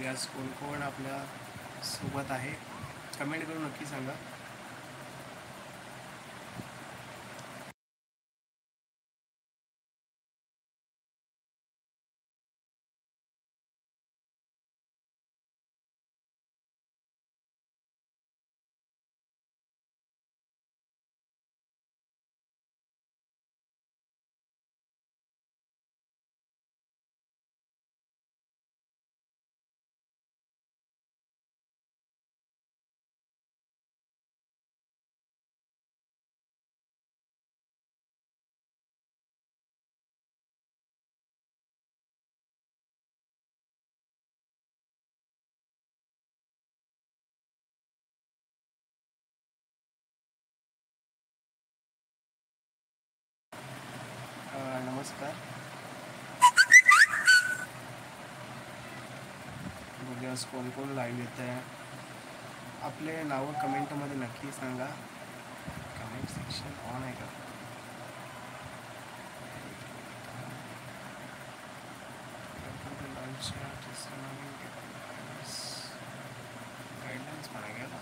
आज कोण कोण आपल्या सोबत आहे कमेंट करून नक्की सांगा. नमस्कार. बघूया आज कोण कोण लाईव्ह येत आहे. आपले नावं कमेंटमध्ये नक्की सांगा. कमेंट सेक्शन ऑन आहे का? गाईडलाईन्स म्हणा गेला.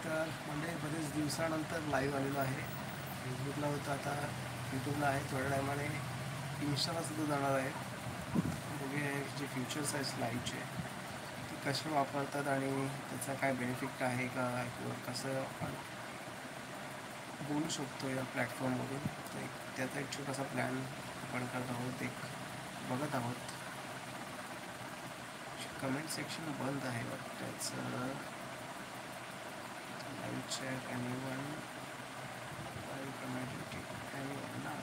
तर म्हणजे बरेच दिवसानंतर लाईव्ह आलेलो आहे. फेसबुकला होतं, आता यूट्यूबला आहे. थोड्या टायमाने इन्स्टाला सुद्धा जाणार आहे. बघूया जे फीचर्स आहेत लाईव्हचे ते कसे वापरतात आणि त्याचा काय बेनिफिट आहे का, किंवा कसं आपण बोलू शकतो या प्लॅटफॉर्मवरून. तर त्याचा एक छोटासा प्लॅन आपण करत आहोत, एक बघत आहोत. कमेंट सेक्शन बंद आहे वाटतं त्याचं. Live chat anyone, live community anyone ना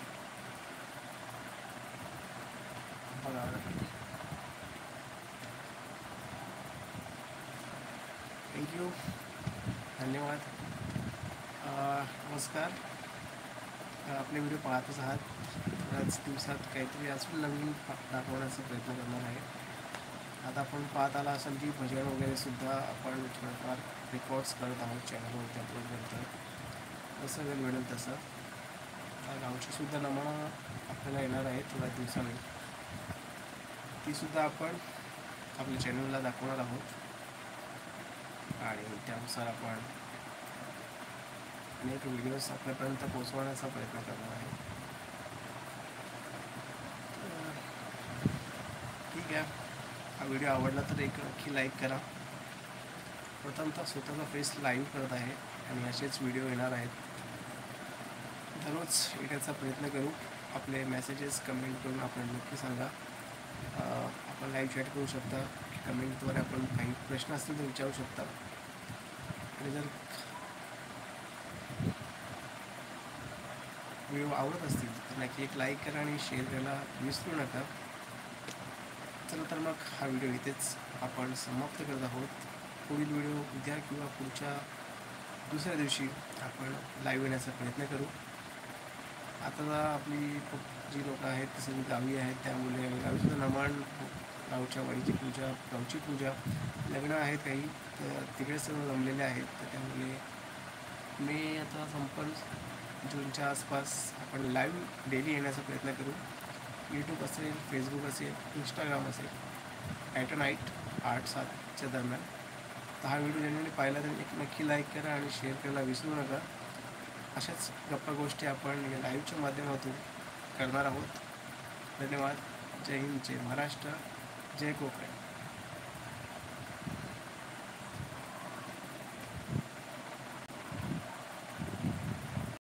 बघावं लागेल. थँक्यू, धन्यवाद. नमस्कार. आपले व्हिडिओ पाहतच आहात. थोड्याच दिवसात काहीतरी अजून नवीन दाखवण्याचा प्रयत्न करणार आहे. आता आपण पाहत आला असेल की भजन वगैरे सुद्धा आपण थोडंफार रेकॉर्ड्स करत आहोत, चॅनलवरती अपलोड करतो. जसं वेळ मिळेल तसं. गावची सुद्धा नमनं आपल्याला येणार आहे थोड्या दिवसांनी. तीसुद्धा आपण आपल्या चॅनलला दाखवणार आहोत आणि त्यानुसार आपण अनेक व्हिडिओज आपल्यापर्यंत पोहोचवण्याचा प्रयत्न करणार आहे. ठीक आहे. हा व्हिडिओ आवडला तर एक नक्की लाईक करा. प्रथमतः स्वतःचा फेस लाईव्ह करत आहे आणि असेच व्हिडिओ येणार आहेत. दररोज येण्याचा प्रयत्न करू. आपले मेसेजेस कमेंट करून आपण नक्की सांगा. आपण लाईव्ह चॅट करू शकता. कमेंटद्वारे आपण काही प्रश्न असतील तर विचारू शकता. आणि जर व्हिडिओ आवडत असतील तर नक्की एक लाईक करा आणि शेअर करायला विसरू नका. चला तर मग हा व्हिडिओ इथेच आपण समाप्त करत आहोत. पुढील व्हिडिओ उद्या किंवा पुढच्या दुसऱ्या दिवशी आपण लाईव्ह येण्याचा प्रयत्न करू. आता आपली जी लोकं आहेत ती सगळी गावी आहेत, त्यामुळे गावीसुद्धा नमन, गावच्या वाडीची पूजा, गावची पूजा, लग्न आहेत काही, तर तिकडे सर्व जमलेले आहेत. तर त्यामुळे मी आता संपन्न जूनच्या आसपास आपण लाईव्ह डेली येण्याचा प्रयत्न करू. यूट्यूब असेल, फेसबुक असेल, इंस्टाग्राम असेल, ॲट अ नाईट 8-7च्या दरम्यान. तर हा व्हिडिओ ज्यांनी पाहिला त्यांनी एक नक्की लाईक करा आणि शेअर करायला विसरू नका. अशाच गप्पा गोष्टी आपण या लाईव्हच्या माध्यमातून करणार आहोत. धन्यवाद. जय हिंद, जय महाराष्ट्र, जय कोकण.